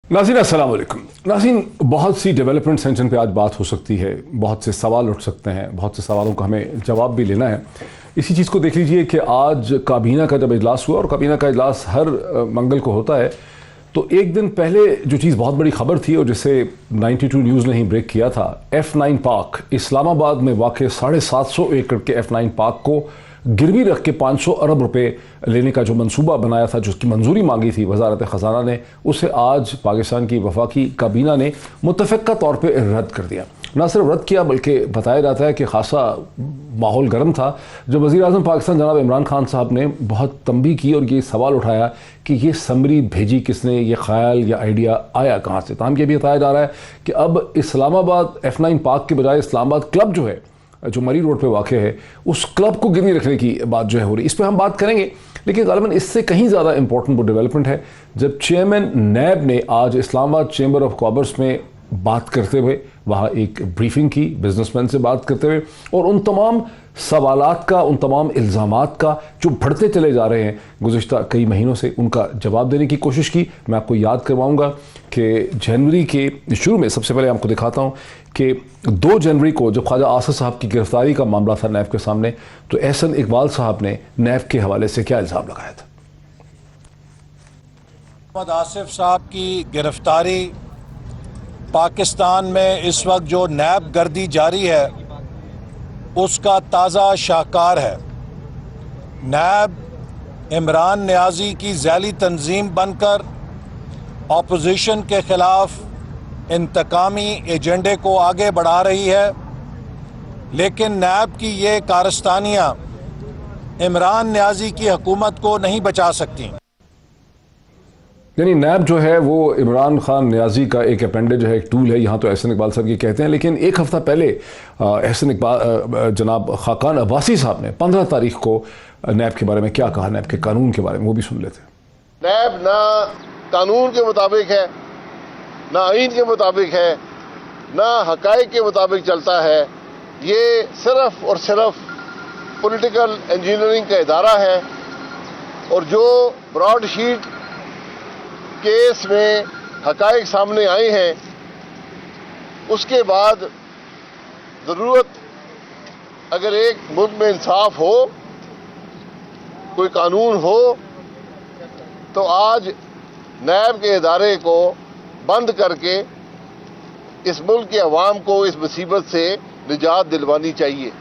नाज़रीन अस्सलाम वालेकुम। नाज़रीन, बहुत सी डेवलपमेंट सेंशन पे आज बात हो सकती है, बहुत से सवाल उठ सकते हैं, बहुत से सवालों का हमें जवाब भी लेना है। इसी चीज़ को देख लीजिए कि आज काबीना का जब इजलास हुआ, और काबीना का इजलास हर मंगल को होता है, तो एक दिन पहले जो चीज़ बहुत बड़ी खबर थी और जिसे 92 न्यूज़ ने ही ब्रेक किया था, F9 पार्क, इस्लामाबाद में वाक़ 750 एकड़ के F9 पार्क को गिरवी रख के 500 अरब रुपए लेने का जो मंसूबा बनाया था, जिसकी मंजूरी मांगी थी वजारत ख़जाना ने, उसे आज पाकिस्तान की वफाकी काबीना ने मुतफ़क्का तौर पे रद्द कर दिया। न सिर्फ रद्द किया बल्कि बताया जाता है कि खासा माहौल गर्म था जब वज़ीर-ए-आज़म पाकिस्तान जनाब इमरान खान साहब ने बहुत तंबीह की और ये सवाल उठाया कि ये समरी भेजी किसने, ये ख्याल या आइडिया आया कहाँ से। ताहम ये भी बताया जा रहा है कि अब इस्लामाबाद F9 पार्क के बजाय इस्लामाबाद क्लब जो है, जो मरी रोड पे वाक़ है, उस क्लब को गिरवी रखने की बात जो है हो रही। इस पर हम बात करेंगे, लेकिन ग़ालिबन इससे कहीं ज़्यादा इंपॉर्टेंट वो डेवलपमेंट है जब चेयरमैन नैब ने आज इस्लामाबाद चैम्बर ऑफ कॉमर्स में बात करते हुए वहाँ एक ब्रीफिंग की, बिजनेसमैन से बात करते हुए, और उन तमाम सवालात का, उन तमाम इल्ज़ामात का जो बढ़ते चले जा रहे हैं गुज़िश्ता कई महीनों से, उनका जवाब देने की कोशिश की। मैं आपको याद करवाऊँगा कि जनवरी के शुरू में, सबसे पहले आपको दिखाता हूँ कि 2 जनवरी को जब ख्वाजा आसिफ साहब की गिरफ्तारी का मामला था नैब के सामने, तो एहसन इकबाल साहब ने नैब के हवाले से क्या इल्ज़ाम लगाया था। मोहम्मद आसिफ साहब की गिरफ्तारी, पाकिस्तान में इस वक्त जो नैब गर्दी जारी है उसका ताज़ा शाहकार है। नैब इमरान नियाज़ी की ज़ैली तंजीम बनकर अपोजिशन के ख़िलाफ़ इंतकामी एजेंडे को आगे बढ़ा रही है, लेकिन नैब की ये कारस्तानियाँ इमरान नियाज़ी की हुकूमत को नहीं बचा सकती। यानी नैब जो है वो इमरान खान नियाज़ी का एक अपेंडेज है, एक टूल है, यहाँ तो एहसन इकबाल साहब ये कहते हैं। लेकिन एक हफ़्ता पहले एहसन इकबाल जनाब खाकान अब्बासी साहब ने 15 तारीख को नैब के बारे में क्या कहा, नैब के कानून के बारे में, वो भी सुन लेते हैं। नैब ना कानून के मुताबिक है, ना आइन के मुताबिक है, ना हक़ाइक़ के मुताबिक चलता है। ये सिर्फ़ और सिर्फ पॉलिटिकल इंजीनियरिंग का इदारा है, और जो ब्रॉड शीट केस में हक़ाइक़ सामने आए हैं, उसके बाद ज़रूरत अगर एक मुल्क में इंसाफ हो, कोई कानून हो, तो आज नैब के इदारे को बंद करके इस मुल्क के अवाम को इस मुसीबत से निजात दिलवानी चाहिए।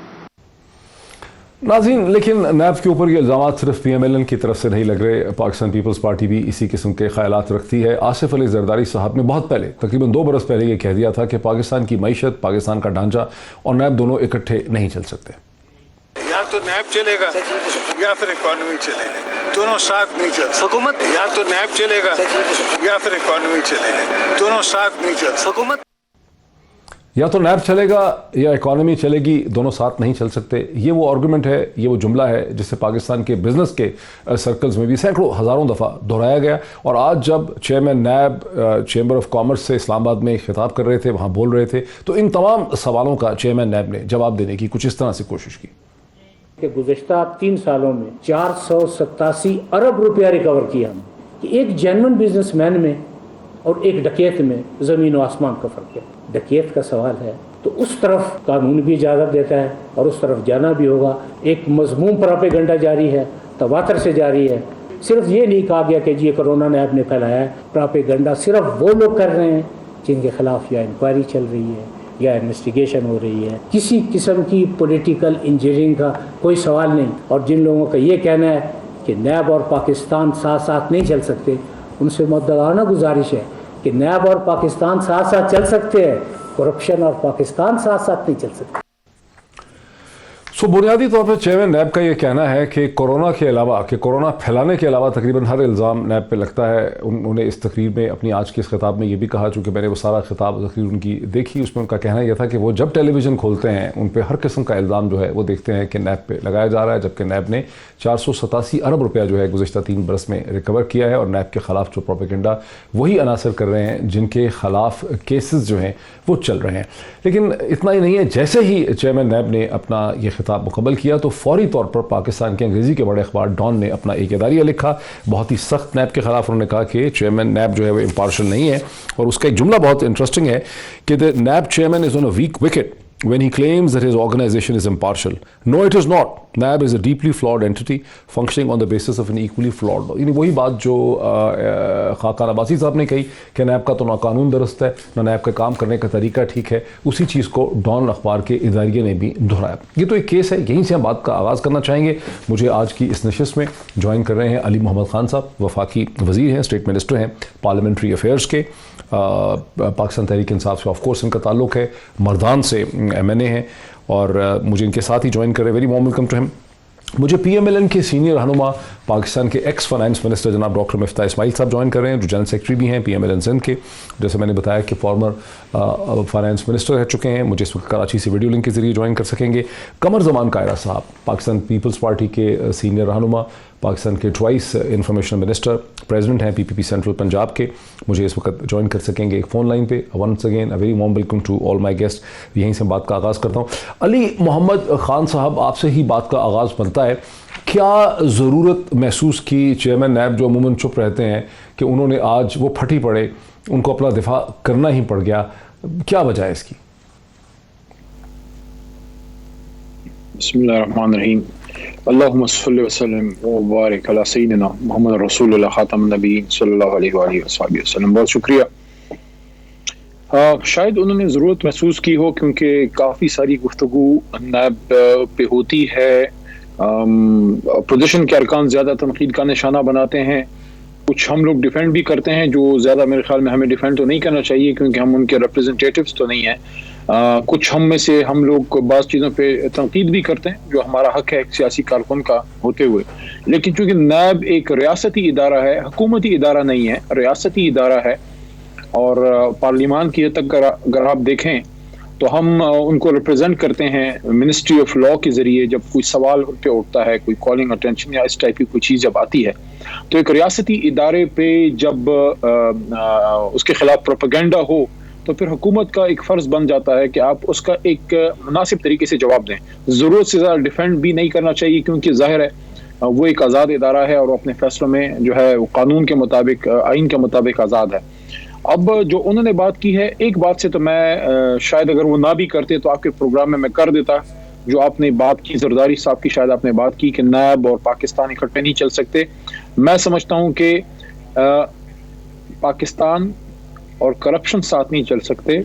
नाज़रीन, लेकिन नैब के ऊपर ये इल्ज़ाम सिर्फ PMLN की तरफ से नहीं लग रहे। पाकिस्तान पीपल्स पार्टी भी इसी किस्म के ख्यालात रखती है। आसिफ अली जरदारी साहब ने बहुत पहले, तकरीबन 2 बरस पहले, ये कह दिया था कि पाकिस्तान की मईशत, पाकिस्तान का ढांचा और नैब दोनों इकट्ठे नहीं चल सकते। या तो नैब चलेगा या फिर इकॉनमी चलेगा, दोनों साथ नहीं चल हुकूमत। या तो नैब चलेगा या फिर इकॉनमी चलेगा, दोनों साथ नहीं चल हुकूमत। या तो नैब चलेगा या इकॉनमी चलेगी, दोनों साथ नहीं चल सकते। ये वो आर्गूमेंट है, ये वो जुमला है जिसे पाकिस्तान के बिजनेस के सर्कल्स में भी सैकड़ों हज़ारों दफ़ा दोहराया गया। और आज जब chairman NAB chamber of commerce से इस्लामाबाद में खिताब कर रहे थे, वहाँ बोल रहे थे, तो इन तमाम सवालों का चेयरमैन नैब ने जवाब देने की कुछ इस तरह से कोशिश की कि गुज़श्ता 3 सालों में 487 अरब रुपया रिकवर किया हमने, कि एक जेन्युइन बिजनेसमैन में और एक डकैत में ज़मीन व आसमान का फ़र्क है। डकैत का सवाल है तो उस तरफ कानून भी इजाज़त देता है और उस तरफ जाना भी होगा। एक मज़मूम प्रोपेगेंडा जारी है, तवातर से जारी है। सिर्फ ये नहीं कहा गया कि ये कोरोना नैब ने फैलाया है। प्रोपेगेंडा सिर्फ वो लोग कर रहे हैं जिनके खिलाफ या इंक्वायरी चल रही है या इन्वेस्टिगेशन हो रही है। किसी किस्म की पॉलिटिकल इंजीनियरिंग का कोई सवाल नहीं। और जिन लोगों का ये कहना है कि नैब और पाकिस्तान साथ साथ नहीं चल सकते, उनसे मुद्दलाना गुजारिश है कि नैब और पाकिस्तान साथ साथ चल सकते हैं, करप्शन और पाकिस्तान साथ साथ नहीं चल सकते। बुनियादी तौर पर चेयरमैन नैब का ये कहना है कि कोरोना के अलावा, कि कोरोना फैलाने के अलावा तकरीबन हर इल्ज़ाम नैब पे लगता है। उन्होंने इस तकरीर में, अपनी आज के इस खिताब में ये भी कहा, चूँकि मैंने वो सारा खिताब तकरीर उनकी देखी, उसमें उनका कहना यह था कि वो जब टेलीविज़न खोलते हैं उन पर हर किस्म का इल्ज़ाम जो है वो देखते हैं कि नैब पे लगाया जा रहा है, जबकि नैब ने 487 अरब रुपया जो है गुज़श्ता 3 बरस में रिकवर किया है। और नैब के ख़िलाफ़ जो प्रोपेगेंडा वही अनासर कर रहे हैं जिनके ख़िलाफ़ केसेस जो हैं वो चल रहे हैं। लेकिन इतना ही नहीं है, जैसे ही चेयरमैन नैब ने अपना ये खिताब मुकम्मल किया तो फौरी तौर पर पाकिस्तान के अंग्रेज़ी के बड़े अखबार डॉन ने अपना एक इदारिया लिखा, बहुत ही सख्त नैब के ख़िलाफ़। उन्होंने कहा कि चेयरमैन नैब जो है वो इम्पार्शल नहीं है, और उसका एक जुमला बहुत इंटरेस्टिंग है कि the NAB chairman is on a weak wicket when he claims that his organization is impartial. No, it is not. NAB is a deeply flawed entity functioning on the basis of an equally flawed law. यानी वही बात जो खाकान अब्बासी साहब ने कही कि नैब का तो ना कानून दुरुस्त है, ना नैब का काम करने का तरीका ठीक है, उसी चीज़ को डॉन अखबार के इदारिये ने भी दोहराया। ये तो एक केस है, यहीं से हम बात का आगाज़ करना चाहेंगे। मुझे आज की इस नशिस्त में ज्वाइन कर रहे हैं अली मोहम्मद खान साहब, वफाकी वज़ीर हैं, स्टेट मिनिस्टर हैं पार्लियामेंट्री अफेयर्स के, पाकिस्तान तहरीक इंसाफ से ऑफ कोर्स इनका ताल्लुक़ है, मर्दान से MNA हैं, और मुझे इनके साथ ही ज्वाइन कर रहे हैं, very warm welcome to him, मुझे PMLN के सीनियर रहनुमा पाकिस्तान के एक्स फाइनेंस मिनिस्टर जनाब डॉक्टर मिफ्ताह इस्माइल साहब ज्वाइन कर रहे हैं, जो जनरल सेक्रेटरी भी हैं PMLN सिंध के, जैसे मैंने बताया कि फॉर्मर फाइनेंस मिनिस्टर रह चुके हैं। मुझे इस वक्त कराची से वीडियो लिंक के ज़रिए ज्वाइन कर सकेंगे कमर ज़मान कायरा साहब, पाकिस्तान पीपल्स पार्टी के सीनियर रहनुमा, पाकिस्तान के ट्वाइस इंफॉर्मेशन मिनिस्टर, प्रेसिडेंट हैं PPP सेंट्रल पंजाब के, मुझे इस वक्त ज्वाइन कर सकेंगे एक फ़ोन लाइन पे। Once again a very warm welcome to all my guest. यहीं से बात का आगाज़ करता हूँ। अली मोहम्मद ख़ान साहब, आपसे ही बात का आगाज़ बनता है, क्या ज़रूरत महसूस की चेयरमैन नैब जो अमूमन चुप रहते हैं कि उन्होंने आज वो फटी पड़े, उनको अपना दिफा करना ही पड़ गया, क्या वजह है इसकी? बिस्मिल्लाहिर्रहमानिर्रहीम, अल्लाहुम्मा सल्लि व सल्लिम व बारिक अला सय्यिदिना मुहम्मद रसूलुल्लाह खातमुन नबिय्यीन सल्लल्लाहु अलैहि वसल्लम। बहुत शुक्रिया। शायद उन्होंने ज़रूरत महसूस की हो क्योंकि काफ़ी सारी गुफ्तगू नैब पे होती है, अपोजिशन के अरकान ज़्यादा तनकीद का निशाना बनाते हैं, कुछ हम लोग डिफेंड भी करते हैं, जो ज़्यादा मेरे ख्याल में हमें डिफेंड तो नहीं करना चाहिए क्योंकि हम उनके रिप्रेजेंटेटिव्स तो नहीं हैं। कुछ हम में से हम लोग बाज़ चीज़ों पे तनकीद भी करते हैं जो हमारा हक है एक सियासी कारकुन का होते हुए, लेकिन चूँकि नैब एक रियासती इदारा है, हुकूमती इदारा नहीं है, रियासती इदारा है, और पार्लियामान की हद तक अगर आप देखें तो हम उनको रिप्रेजेंट करते हैं मिनिस्ट्री ऑफ लॉ के ज़रिए। जब कोई सवाल उन पे उठता है, कोई कॉलिंग अटेंशन या इस टाइप की कोई चीज़ जब आती है, तो एक रियासती इदारे पे जब उसके ख़िलाफ़ प्रोपेगेंडा हो तो फिर हुकूमत का एक फ़र्ज़ बन जाता है कि आप उसका एक मुनासिब तरीके से जवाब दें। ज़रूरत से ज़्यादा डिफेंड भी नहीं करना चाहिए क्योंकि ज़ाहिर है वो एक आज़ाद इदारा है और अपने फ़ैसलों में जो है वो कानून के मुताबिक, आइन के मुताबिक आज़ाद है। अब जो उन्होंने बात की है, एक बात से तो मैं शायद अगर वो ना भी करते तो आपके प्रोग्राम में मैं कर देता, जो आपने बात की जरदारी साहब की, शायद आपने बात की कि नैब और पाकिस्तान इकट्ठे नहीं चल सकते। मैं समझता हूँ कि पाकिस्तान और करप्शन साथ नहीं चल सकते,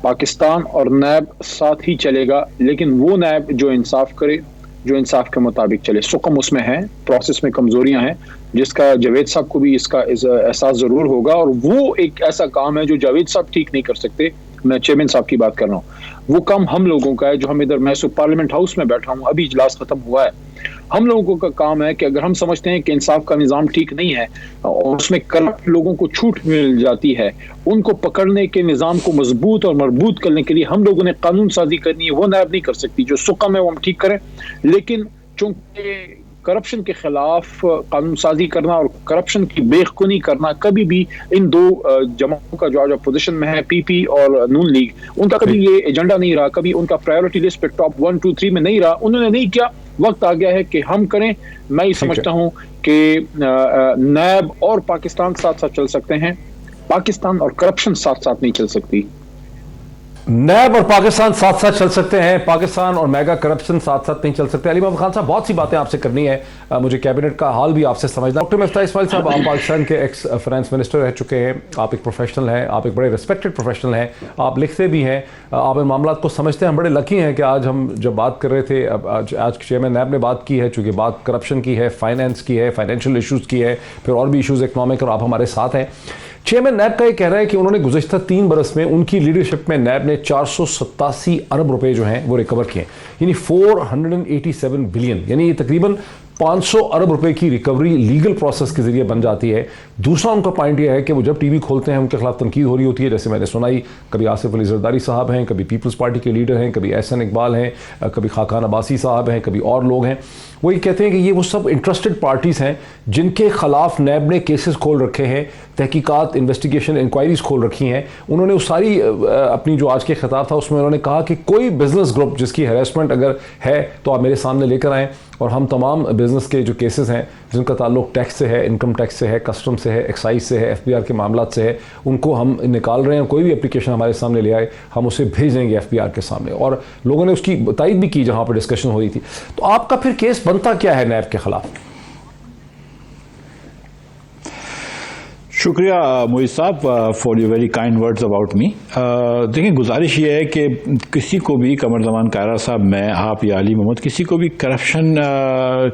पाकिस्तान और नैब साथ ही चलेगा, लेकिन वो नैब जो इंसाफ करे, जो इंसाफ के मुताबिक चले। सुकम उसमें है, प्रोसेस में कमजोरियां हैं, जिसका जावेद साहब को भी इसका एहसास ज़रूर होगा, और वो एक ऐसा काम है जो जावेद साहब ठीक नहीं कर सकते। मैं चेयरमैन साहब की बात कर रहा हूँ, वो काम हम लोगों का है जो हम इधर, मैं पार्लियामेंट हाउस में बैठा हूँ, अभी इजलास खत्म हुआ है। हम लोगों का काम है कि अगर हम समझते हैं कि इंसाफ का निज़ाम ठीक नहीं है और उसमें करप्ट लोगों को छूट मिल जाती है, उनको पकड़ने के निज़ाम को मजबूत और मरबूत करने के लिए हम लोगों ने कानून साजी करनी है। वो नैब नहीं कर सकती, जो सुकम है वो हम ठीक करें, लेकिन चूंकि करप्शन के खिलाफ कानून साजी करना और करप्शन की बेखुनी करना कभी भी इन दो जमातों का जो आज अपोजिशन में है, PP और नून लीग, उनका कभी ये एजेंडा नहीं रहा, कभी उनका प्रायोरिटी लिस्ट पे टॉप 1, 2, 3 में नहीं रहा। उन्होंने नहीं किया, वक्त आ गया है कि हम करें। मैं ये समझता हूँ कि नैब और पाकिस्तान साथ साथ चल सकते हैं, पाकिस्तान और करप्शन साथ साथ नहीं चल सकती। नैब और पाकिस्तान साथ साथ चल सकते हैं, पाकिस्तान और मेगा करप्शन साथ साथ नहीं चल सकते। अली मोहम्मद खान साहब, बहुत सी बातें आपसे करनी है, मुझे कैबिनेट का हाल भी आपसे समझना। डॉक्टर मिफ्ताह इस्माइल साहब, आप पाकिस्तान के एक्स फाइनेंस मिनिस्टर रह चुके हैं, आप एक प्रोफेशनल हैं, आप एक बड़े रिस्पेक्टेड प्रोफेशनल हैं, आप लिखते भी हैं, आप इन मामलों को समझते हैं। हम बड़े लकी हैं कि आज हम जब बात कर रहे थे, आज चेयरमैन नैब ने बात की है, चूँकि बात करप्शन की है, फाइनेंस की है, फाइनेंशियल इशूज़ की है, फिर और भी इशूज़ इकनॉमिक, और आप हमारे साथ हैं। चेयरमैन नैब का ये कह रहा है कि उन्होंने गुज़श्ता 3 बरस में उनकी लीडरशिप में नैब ने 487 अरब रुपए जो हैं वो रिकवर किए, यानी 487 बिलियन, यानी ये तकरीबन 500 अरब रुपए की रिकवरी लीगल प्रोसेस के जरिए बन जाती है। दूसरा उनका पॉइंट ये है कि वो जब टीवी खोलते हैं उनके खिलाफ तनकीद हो रही होती है, जैसे मैंने सुनाई, कभी आसिफ अली जरदारी साहब हैं, कभी पीपल्स पार्टी के लीडर हैं, कभी एहसन इकबाल हैं, कभी खाकान अब्बासी साहब हैं, कभी और लोग हैं। وہ یہ کہتے ہیں کہ یہ وہ سب انٹرسٹڈ پارٹیز ہیں جن کے خلاف نیب نے کیسز کھول رکھے ہیں, تحقیقات, انویسٹیگیشن, انکوائریز کھول رکھی ہیں. انہوں نے اس ساری اپنی جو آج کے خطاب تھا اس میں انہوں نے کہا کہ کوئی بزنس گروپ جس کی ہیراسمنٹ اگر ہے تو آپ میرے سامنے لے کر آئیں, اور ہم تمام بزنس کے جو کیسز ہیں جن کا تعلق ٹیکس سے ہے, انکم ٹیکس سے ہے, کسٹم سے ہے, ایکسائز سے ہے, FBR کے معاملات سے ہے, ان کو ہم نکال رہے ہیں. کوئی بھی اپلیکیشن ہمارے سامنے لے آئے ہم اسے بھیج دیں گے FBR کے سامنے. اور لوگوں نے اس کی تائید بھی کی جہاں پر ڈسکشن ہو رہی تھی. تو آپ کا پھر کیس بنتا کیا ہے نیب کے خلاف؟ شکریہ موئی صاحب for your very kind words about me. دیکھیں, گزارش یہ ہے کہ کسی کو بھی, قمر زمان کائرہ صاحب, میں, آپ یا علی محمد, کسی کو بھی کرپشن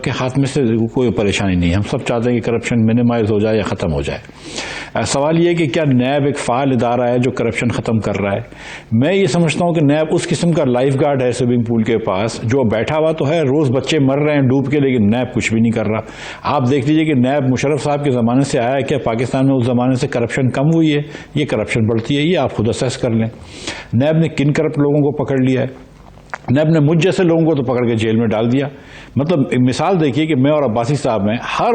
کے خاتمے سے کوئی پریشانی نہیں ہے. ہم سب چاہتے ہیں کہ کرپشن منیمائز ہو جائے یا ختم ہو جائے. سوال یہ ہے کہ کیا نیب ایک فعال ادارہ ہے جو کرپشن ختم کر رہا ہے؟ میں یہ سمجھتا ہوں کہ نیب اس قسم کا لائف گارڈ ہے سوئمنگ پول کے پاس جو بیٹھا ہوا تو ہے, روز بچے مر رہے ہیں ڈوب کے, لیکن نیب کچھ بھی نہیں کر رہا. آپ دیکھ لیجئے کہ نیب مشرف صاحب کے زمانے سے آیا ہے, کیا پاکستان میں اس زمانے سے کرپشن کم ہوئی ہے؟ یہ کرپشن بڑھتی ہے. یہ آپ خود اسیس کر لیں. نیب نے کن کرپٹ لوگوں کو پکڑ لیا ہے؟ نیب نے مجھ جیسے لوگوں کو تو پکڑ کے جیل میں ڈال دیا. مطلب مثال دیکھیے کہ میں اور عباسی صاحب میں ہر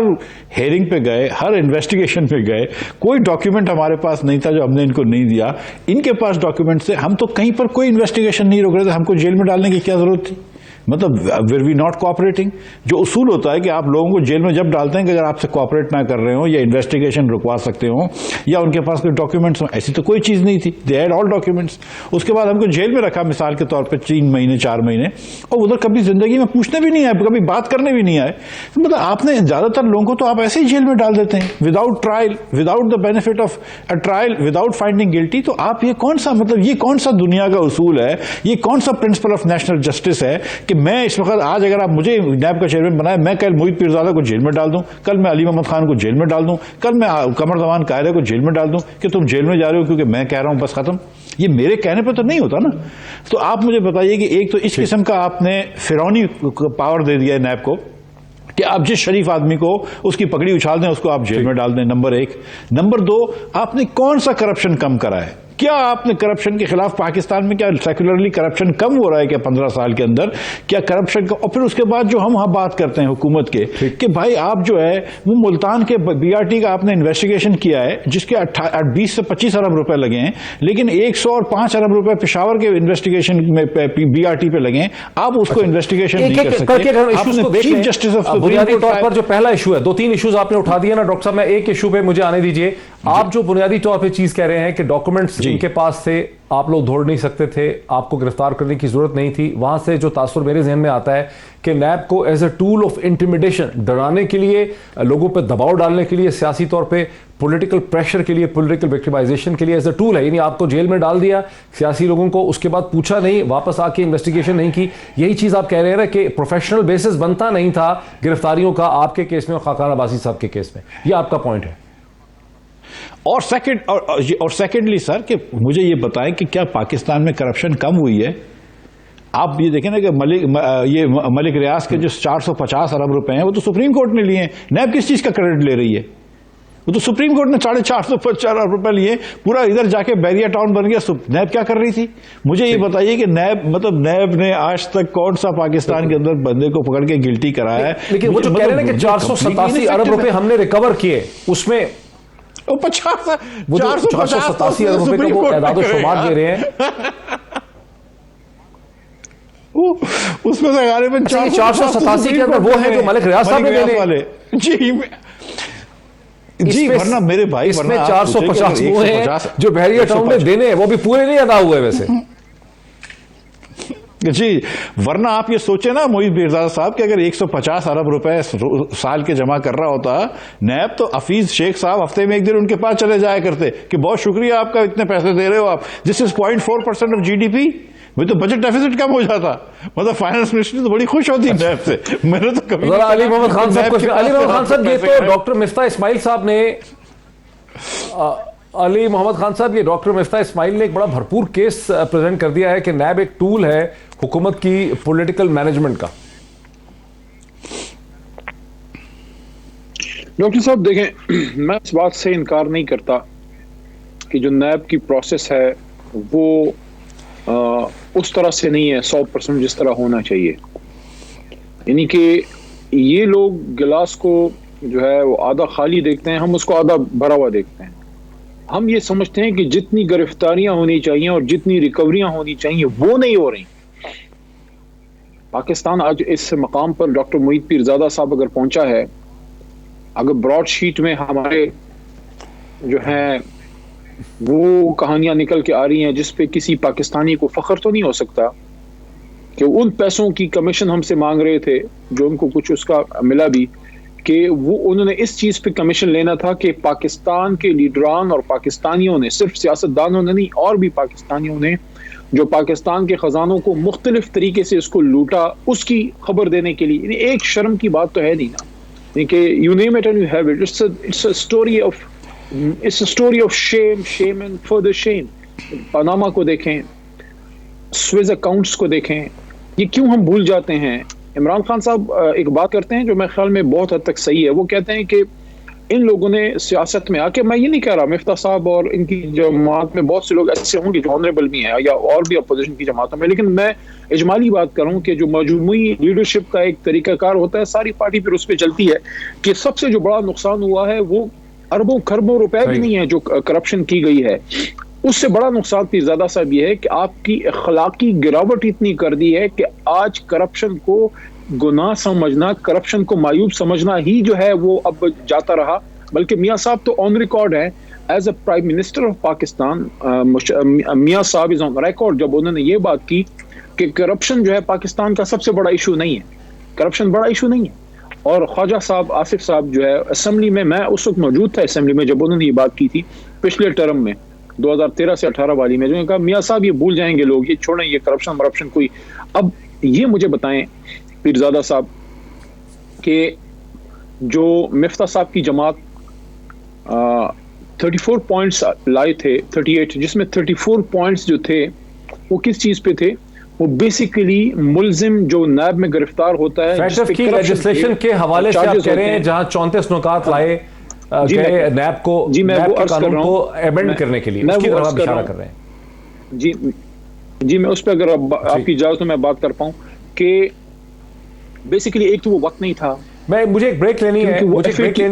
ہیئرنگ پہ گئے, ہر انویسٹیگیشن پہ گئے, کوئی ڈاکیومنٹ ہمارے پاس نہیں تھا جو ہم نے ان کو نہیں دیا. ان کے پاس ڈاکیومنٹ سے ہم تو کہیں پر کوئی انویسٹیگیشن نہیں روک رہے تھے. ہم کو جیل میں ڈالنے کی کیا ضرورت تھی؟ مطلب ویر وی ناٹ کوآپریٹنگ. جو اصول ہوتا ہے کہ آپ لوگوں کو جیل میں جب ڈالتے ہیں کہ اگر آپ سے کوآپریٹ نہ کر رہے ہوں یا انویسٹیگیشن رکوا سکتے ہوں یا ان کے پاس کوئی ڈاکیومنٹس ہوں, ایسی تو کوئی چیز نہیں تھی. They had all documents. اس کے بعد ہم کو جیل میں رکھا مثال کے طور پہ 3 مہینے 4 مہینے, اور ادھر کبھی زندگی میں پوچھنے بھی نہیں آئے, کبھی بات کرنے بھی نہیں آئے. مطلب آپ نے زیادہ تر لوگوں کو تو آپ ایسے ہی جیل میں ڈال دیتے ہیں without trial, without the benefit of a trial, without finding guilty. تو آپ یہ کون سا, مطلب یہ کون سا دنیا کا اصول ہے, یہ کون سا پرنسپل آف نیشنل جسٹس ہے کہ میں اس وقت آج اگر آپ مجھے نیب کا چیئرمین بنائے, میں کل محیط پیرزادہ کو جیل میں ڈال دوں, کل میں علی محمد خان کو جیل میں ڈال دوں, کل میں قمر زمان کائرہ کو جیل میں ڈال دوں کہ تم جیل میں جا رہے ہو کیونکہ میں کہہ رہا ہوں, بس ختم. یہ میرے کہنے پہ تو نہیں ہوتا نا. تو آپ مجھے بتائیے کہ ایک تو اس قسم کا آپ نے فرعونی پاور دے دیا ہے نیب کو کہ آپ جس شریف آدمی کو اس کی پگڑی اچھال دیں اس کو آپ جیل میں ڈال دیں. نمبر 1. نمبر 2, آپ نے کون سا کرپشن کم کرا ہے؟ کیا آپ نے کرپشن کے خلاف پاکستان میں کیا سیکولرلی کرپشن کم ہو رہا ہے کیا 15 سال کے اندر؟ کیا کرپشن کا؟ اور پھر اس کے بعد جو ہم وہاں بات کرتے ہیں حکومت کے کہ بھائی آپ جو ہے وہ ملتان کے BRT کا آپ نے انویسٹیگیشن کیا ہے جس کے 20 سے 25 ارب روپے لگے ہیں, لیکن 105 ارب روپے پشاور کے انویسٹیگیشن میں BRT پہ لگے ہیں. آپ اس کو انویسٹیگیشن نہیں کر سکتے. چیف جسٹس آف بنیادی طور پر جو پہلا ایشو ہے, 2-3 ایشوز آپ نے اٹھا دیا نا ڈاکٹر صاحب, میں ایک ایشو پہ مجھے آنے دیجئے. آپ جو بنیادی طور پہ چیز کہہ رہے ہیں کہ ڈاکومنٹس ان کے پاس تھے, آپ لوگ دھوڑ نہیں سکتے تھے, آپ کو گرفتار کرنے کی ضرورت نہیں تھی, وہاں سے جو تاثر میرے ذہن میں آتا ہے کہ نیب کو as a tool of intimidation, ڈرانے کے لیے, لوگوں پہ دباؤ ڈالنے کے لیے, سیاسی طور پہ پولیٹیکل پریشر کے لیے, پولیٹیکل وکٹمائزیشن کے لیے ایز اے ٹول ہے. یعنی آپ کو جیل میں ڈال دیا سیاسی لوگوں کو, اس کے بعد پوچھا نہیں, واپس آ کے انویسٹیگیشن نہیں کی. یہی چیز آپ کہہ رہے ہیں کہ پروفیشنل بیسس بنتا نہیں تھا گرفتاریوں کا آپ کے کیس میں اور خاقان عباسی صاحب کے کیس میں. یہ آپ کا پوائنٹ ہے. اور سیکنڈلی سر کہ مجھے یہ بتائیں کہ کیا پاکستان میں کرپشن کم ہوئی ہے؟ آپ یہ دیکھیں نا کہ ملک ریاض کے جو 450 ارب روپے ہیں وہ تو سپریم کورٹ نے لیے ہیں. نیب کس چیز کا کریڈٹ لے رہی ہے؟ وہ تو سپریم کورٹ نے 450 ارب روپے لیے, پورا ادھر جا کے بیریا ٹاؤن بن گیا. نیب کیا کر رہی تھی؟ مجھے یہ بتائیے کہ نیب نے آج تک کون سا پاکستان کے اندر بندے کو پکڑ کے گلٹی کرایا ہے؟ لیکن وہ جو کہہ رہے ہیں کہ 487 ارب روپے ہم نے ریکور کیے, اس میں 487 ارب روپے کا وہ اعداد و شمار دے رہے ہیں. اس میں سے غالباً 487 کے اندر وہ ہیں جو ملک ریاض صاحب نے دینے والے. جی ورنہ میرے بھائی, اس میں 450 وہ ہیں جو بحریہ ٹاؤن میں دینے ہیں, وہ بھی پورے نہیں ادا ہوئے ویسے. جی ورنہ آپ یہ سوچیں نا محیط پیرزادہ صاحب کہ اگر 150 ارب روپے سال کے جمع کر رہا ہوتا نیب, تو حفیظ شیخ صاحب ہفتے میں ایک دن ان کے پاس چلے جایا کرتے کہ بہت شکریہ آپ کا, اتنے پیسے دے رہے ہو آپ. دس از 0.4% آف GDP. وہ تو بجٹ ڈیفیسٹ کم ہو جاتا. مطلب فائنانس منسٹری تو بڑی خوش ہوتی نیب سے. میں نے تو کبھی علی محمد خان صاحب یہ تو ڈاکٹر مفتاح اسماعیل صاحب نے علی محمد خان صاحب یہ ڈاکٹر مفتاح اسماعیل نے ایک بڑا بھرپور کیس پریزنٹ کر دیا ہے کہ نیب ایک ٹول ہے حکومت کی پولیٹیکل مینجمنٹ کا. ڈاکٹر صاحب دیکھیں, میں اس بات سے انکار نہیں کرتا کہ جو نیب کی پروسیس ہے وہ اس طرح سے نہیں ہے 100% جس طرح ہونا چاہیے. یعنی کہ یہ لوگ گلاس کو جو ہے وہ آدھا خالی دیکھتے ہیں, ہم اس کو آدھا بھرا ہوا دیکھتے ہیں. ہم یہ سمجھتے ہیں کہ جتنی گرفتاریاں ہونی چاہیے اور جتنی ریکوریاں ہونی چاہیے وہ نہیں ہو رہی. پاکستان آج اس مقام پر ڈاکٹر معید پیرزادہ صاحب اگر پہنچا ہے, اگر براڈ شیٹ میں ہمارے جو ہیں وہ کہانیاں نکل کے آ رہی ہیں جس پہ کسی پاکستانی کو فخر تو نہیں ہو سکتا کہ ان پیسوں کی کمیشن ہم سے مانگ رہے تھے جو ان کو کچھ اس کا ملا بھی, کہ وہ انہوں نے اس چیز پہ کمیشن لینا تھا کہ پاکستان کے لیڈران اور پاکستانیوں نے, صرف سیاستدانوں نے نہیں اور بھی پاکستانیوں نے جو پاکستان کے خزانوں کو مختلف طریقے سے اس کو لوٹا, اس کی خبر دینے کے لیے. یعنی ایک شرم کی بات تو ہے نہیں نا کہ you name it and you have it. It's a story of shame and further shame. Panama کو دیکھیں, سویز اکاؤنٹس کو دیکھیں, یہ کیوں ہم بھول جاتے ہیں. عمران خان صاحب ایک بات کرتے ہیں جو میرے خیال میں بہت حد تک صحیح ہے. وہ کہتے ہیں کہ ان لوگوں نے سیاست میں آ کے, میں یہ نہیں کہہ رہا مفتاح صاحب اور ان کی جماعت میں بہت سے لوگ ایسے ہوں گے جو آنریبل بھی ہیں یا اور بھی اپوزیشن کی جماعتوں میں, لیکن میں اجمالی بات کروں کہ جو مجموعی لیڈرشپ کا ایک طریقہ کار ہوتا ہے, ساری پارٹی پھر اس پہ چلتی ہے کہ سب سے جو بڑا نقصان ہوا ہے وہ اربوں خربوں روپے بھی نہیں ہے جو کرپشن کی گئی ہے. اس سے بڑا نقصان پیرزادہ صاحب یہ ہے کہ آپ کی اخلاقی گراوٹ اتنی کر دی ہے کہ آج کرپشن کو گناہ سمجھنا, کرپشن کو معیوب سمجھنا ہی جو ہے وہ اب جاتا رہا. بلکہ میاں صاحب تو آن ریکارڈ ہے as a prime minister of Pakistan. میاں صاحب از آن ریکارڈ جب انہوں نے یہ بات کی کہ کرپشن جو ہے پاکستان کا سب سے بڑا ایشو نہیں ہے, کرپشن بڑا ایشو نہیں ہے. اور خواجہ صاحب آصف صاحب جو ہے اسمبلی میں اس وقت موجود تھا اسمبلی میں جب انہوں نے یہ بات کی تھی پچھلے ٹرم میں 2013 سے 18 والی میں, جو نے کہا میاں صاحب یہ بھول جائیں گے لوگ, یہ چھوڑیں یہ کرپشن کوئی. اب یہ مجھے بتائیں پیرزادہ صاحب کہ جو مفتاح صاحب کی جماعت 34 پوائنٹس لائے تھے, 38 جس میں 34 پوائنٹس جو تھے وہ کس چیز پہ تھے؟ وہ بیسیکلی ملزم جو نیب میں گرفتار ہوتا ہے کی لیجسلیشن کے حوالے سے آپ کہہ رہے ہیں جہاں 34 نکات لائے گئے نیب کو, نیب کے قانون کو ایمنڈ کرنے کے لیے, اس کی طرف اشارہ کر رہے ہیں. جی میں اس پہ اگر آپ کی اجازت میں بات کر پاؤں کہ بیسیکلی ایک تو وہ وقت نہیں تھا. مجھے ایک بریک لینی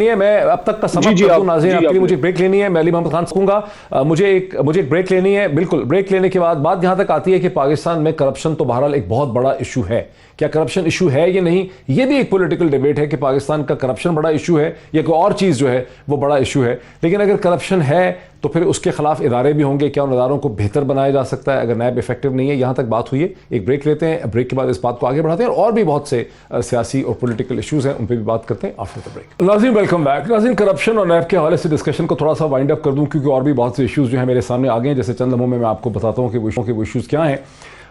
ہے, میں اب تک کا سمجھ کرتا ہوں ناظرین آپ کے لیے, مجھے بریک لینی ہے. میں علی محمد خان سکوں گا, مجھے ایک بریک لینی ہے. بالکل بریک لینے کے بعد بات یہاں تک آتی ہے کہ پاکستان میں کرپشن تو بہرحال ایک بہت بڑا ایشو ہے. کیا کرپشن ایشو ہے یا نہیں, یہ بھی ایک پولیٹیکل ڈیبیٹ ہے کہ پاکستان کا کرپشن بڑا ایشو ہے یا کوئی اور چیز جو ہے وہ بڑا ایشو ہے. لیکن اگر کرپشن ہے تو پھر اس کے خلاف ادارے بھی ہوں گے, کیا ان اداروں کو بہتر بنایا جا سکتا ہے اگر نیب افیکٹو نہیں ہے. یہاں تک بات ہوئی ہے, ایک بریک لیتے ہیں, بریک کے بعد اس بات کو آگے بڑھاتے ہیں اور بھی بہت سے سیاسی اور پولیٹیکل ایشوز ہیں ان پہ بھی بات کرتے ہیں آفٹر دا بریک. ناظرین ویلکم بیک. ناظرین کرپشن اور نیب کے حوالے سے ڈسکشن کو تھوڑا سا وائنڈ اپ کر دوں کیونکہ اور بھی بہت سے ایشوز جو ہیں میرے سامنے آ گئے ہیں, جیسے چند لمحوں میں آپ کو بتاتا ہوں کہ وہ ایشوز کیا ہیں.